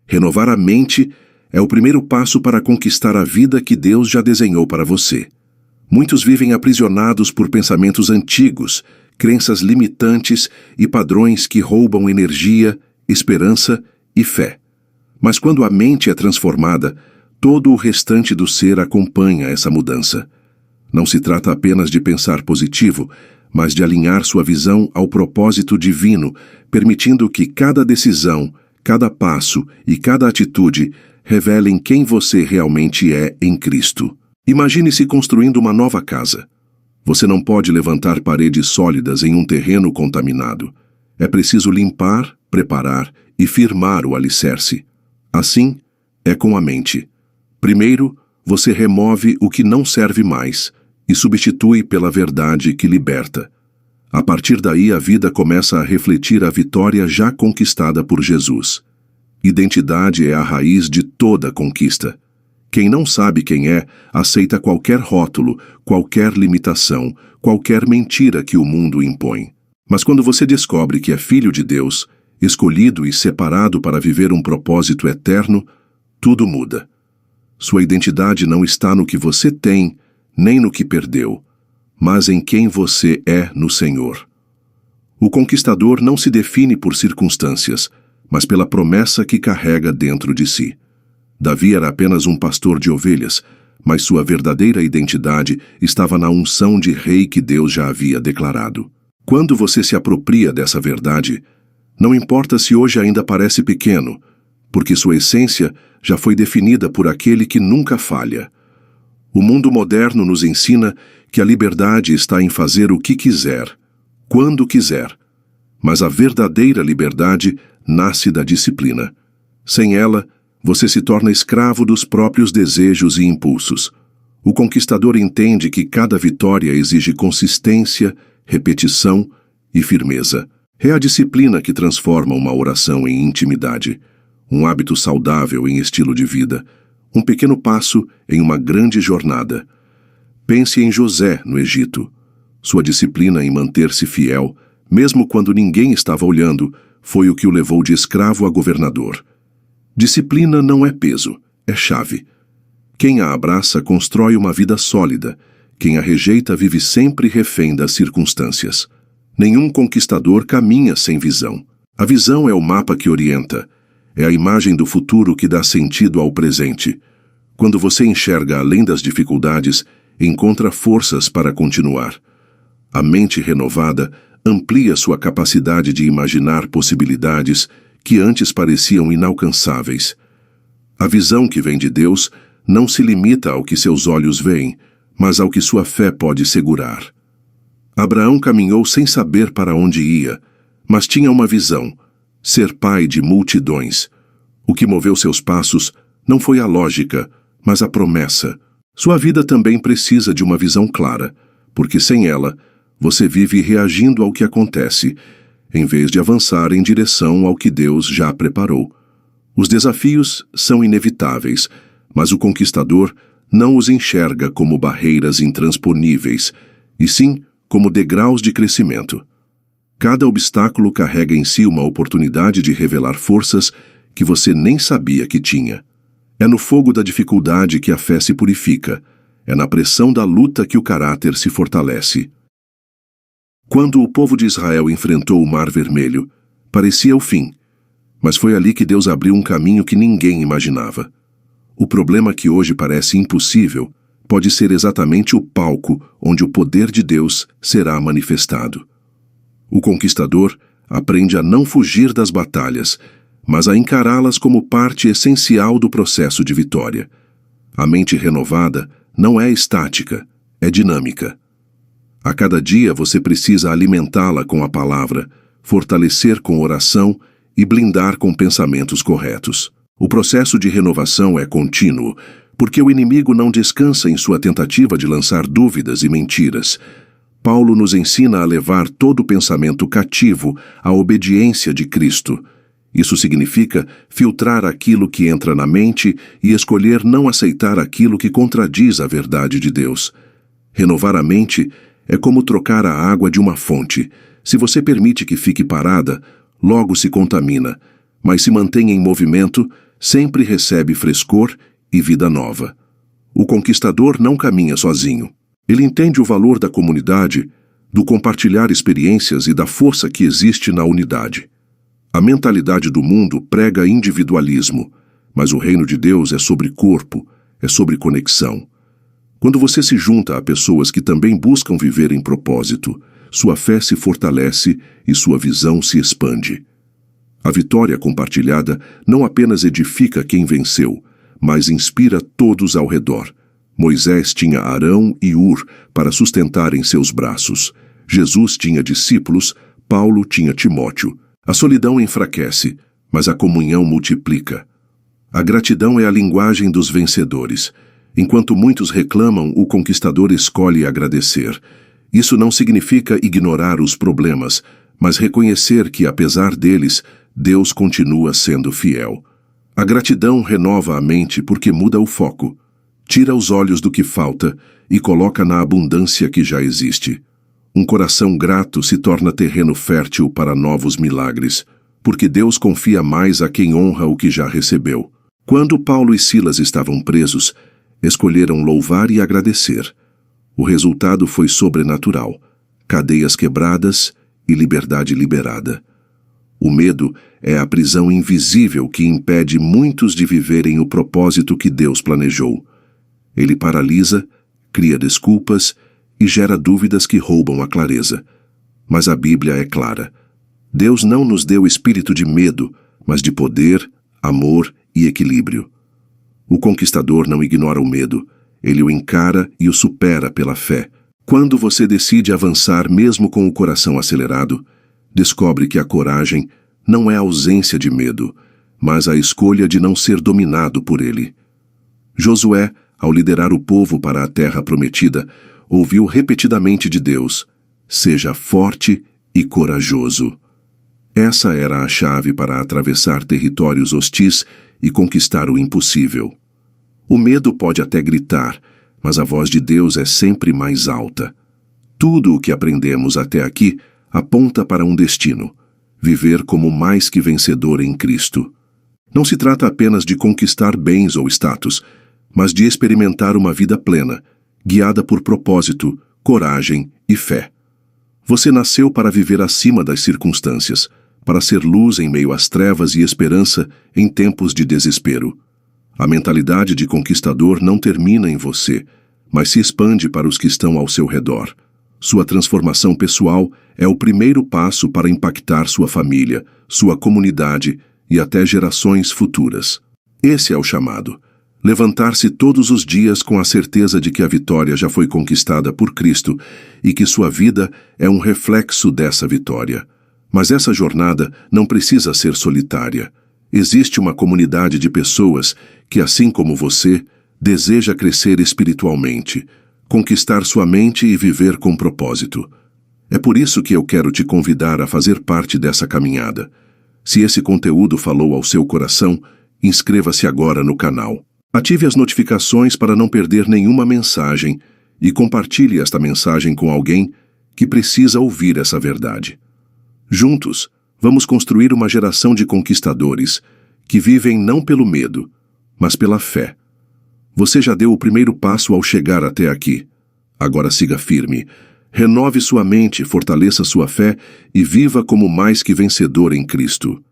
Renovar a mente é o primeiro passo para conquistar a vida que Deus já desenhou para você. Muitos vivem aprisionados por pensamentos antigos, crenças limitantes e padrões que roubam energia, esperança e fé. Mas quando a mente é transformada, todo o restante do ser acompanha essa mudança. Não se trata apenas de pensar positivo, mas de alinhar sua visão ao propósito divino, permitindo que cada decisão, cada passo e cada atitude revelem quem você realmente é em Cristo. Imagine-se construindo uma nova casa. Você não pode levantar paredes sólidas em um terreno contaminado. É preciso limpar, preparar e firmar o alicerce. Assim, é com a mente. Primeiro, você remove o que não serve mais e substitui pela verdade que liberta. A partir daí, a vida começa a refletir a vitória já conquistada por Jesus. Identidade é a raiz de toda conquista. Quem não sabe quem é, aceita qualquer rótulo, qualquer limitação, qualquer mentira que o mundo impõe. Mas quando você descobre que é filho de Deus, escolhido e separado para viver um propósito eterno, tudo muda. Sua identidade não está no que você tem, nem no que perdeu, mas em quem você é no Senhor. O conquistador não se define por circunstâncias, mas pela promessa que carrega dentro de si. Davi era apenas um pastor de ovelhas, mas sua verdadeira identidade estava na unção de rei que Deus já havia declarado. Quando você se apropria dessa verdade, não importa se hoje ainda parece pequeno, porque sua essência já foi definida por aquele que nunca falha. O mundo moderno nos ensina que a liberdade está em fazer o que quiser, quando quiser. Mas a verdadeira liberdade nasce da disciplina. Sem ela, você se torna escravo dos próprios desejos e impulsos. O conquistador entende que cada vitória exige consistência, repetição e firmeza. É a disciplina que transforma uma oração em intimidade, um hábito saudável em estilo de vida, um pequeno passo em uma grande jornada. Pense em José, no Egito. Sua disciplina em manter-se fiel, mesmo quando ninguém estava olhando, foi o que o levou de escravo a governador. Disciplina não é peso, é chave. Quem a abraça constrói uma vida sólida. Quem a rejeita vive sempre refém das circunstâncias. Nenhum conquistador caminha sem visão. A visão é o mapa que orienta. É a imagem do futuro que dá sentido ao presente. Quando você enxerga além das dificuldades, encontra forças para continuar. A mente renovada amplia sua capacidade de imaginar possibilidades que antes pareciam inalcançáveis. A visão que vem de Deus não se limita ao que seus olhos veem, mas ao que sua fé pode segurar. Abraão caminhou sem saber para onde ia, mas tinha uma visão: ser pai de multidões. O que moveu seus passos não foi a lógica, mas a promessa. Sua vida também precisa de uma visão clara, porque sem ela, você vive reagindo ao que acontece, em vez de avançar em direção ao que Deus já preparou. Os desafios são inevitáveis, mas o conquistador não os enxerga como barreiras intransponíveis, e sim como degraus de crescimento. Cada obstáculo carrega em si uma oportunidade de revelar forças que você nem sabia que tinha. É no fogo da dificuldade que a fé se purifica. É na pressão da luta que o caráter se fortalece. Quando o povo de Israel enfrentou o Mar Vermelho, parecia o fim, mas foi ali que Deus abriu um caminho que ninguém imaginava. O problema que hoje parece impossível pode ser exatamente o palco onde o poder de Deus será manifestado. O conquistador aprende a não fugir das batalhas, mas a encará-las como parte essencial do processo de vitória. A mente renovada não é estática, é dinâmica. A cada dia você precisa alimentá-la com a palavra, fortalecer com oração e blindar com pensamentos corretos. O processo de renovação é contínuo, porque o inimigo não descansa em sua tentativa de lançar dúvidas e mentiras. Paulo nos ensina a levar todo pensamento cativo à obediência de Cristo. Isso significa filtrar aquilo que entra na mente e escolher não aceitar aquilo que contradiz a verdade de Deus. Renovar a mente é como trocar a água de uma fonte. Se você permite que fique parada, logo se contamina, mas se mantém em movimento, sempre recebe frescor e vida nova. O conquistador não caminha sozinho. Ele entende o valor da comunidade, do compartilhar experiências e da força que existe na unidade. A mentalidade do mundo prega individualismo, mas o reino de Deus é sobre corpo, é sobre conexão. Quando você se junta a pessoas que também buscam viver em propósito, sua fé se fortalece e sua visão se expande. A vitória compartilhada não apenas edifica quem venceu, mas inspira todos ao redor. Moisés tinha Arão e Ur para sustentarem seus braços. Jesus tinha discípulos, Paulo tinha Timóteo. A solidão enfraquece, mas a comunhão multiplica. A gratidão é a linguagem dos vencedores. Enquanto muitos reclamam, o conquistador escolhe agradecer. Isso não significa ignorar os problemas, mas reconhecer que, apesar deles, Deus continua sendo fiel. A gratidão renova a mente porque muda o foco, tira os olhos do que falta e coloca na abundância que já existe. Um coração grato se torna terreno fértil para novos milagres, porque Deus confia mais a quem honra o que já recebeu. Quando Paulo e Silas estavam presos, escolheram louvar e agradecer. O resultado foi sobrenatural: cadeias quebradas e liberdade liberada. O medo é a prisão invisível que impede muitos de viverem o propósito que Deus planejou. Ele paralisa, cria desculpas e gera dúvidas que roubam a clareza. Mas a Bíblia é clara. Deus não nos deu espírito de medo, mas de poder, amor e equilíbrio. O conquistador não ignora o medo, ele o encara e o supera pela fé. Quando você decide avançar mesmo com o coração acelerado, descobre que a coragem não é a ausência de medo, mas a escolha de não ser dominado por ele. Josué, ao liderar o povo para a terra prometida, ouviu repetidamente de Deus: seja forte e corajoso. Essa era a chave para atravessar territórios hostis e conquistar o impossível. O medo pode até gritar, mas a voz de Deus é sempre mais alta. Tudo o que aprendemos até aqui aponta para um destino: viver como mais que vencedor em Cristo. Não se trata apenas de conquistar bens ou status, mas de experimentar uma vida plena, guiada por propósito, coragem e fé. Você nasceu para viver acima das circunstâncias, para ser luz em meio às trevas e esperança em tempos de desespero. A mentalidade de conquistador não termina em você, mas se expande para os que estão ao seu redor. Sua transformação pessoal é o primeiro passo para impactar sua família, sua comunidade e até gerações futuras. Esse é o chamado: levantar-se todos os dias com a certeza de que a vitória já foi conquistada por Cristo e que sua vida é um reflexo dessa vitória. Mas essa jornada não precisa ser solitária. Existe uma comunidade de pessoas que, assim como você, deseja crescer espiritualmente, conquistar sua mente e viver com propósito. É por isso que eu quero te convidar a fazer parte dessa caminhada. Se esse conteúdo falou ao seu coração, inscreva-se agora no canal. Ative as notificações para não perder nenhuma mensagem e compartilhe esta mensagem com alguém que precisa ouvir essa verdade. Juntos, vamos construir uma geração de conquistadores que vivem não pelo medo, mas pela fé. Você já deu o primeiro passo ao chegar até aqui. Agora siga firme. Renove sua mente, fortaleça sua fé e viva como mais que vencedor em Cristo.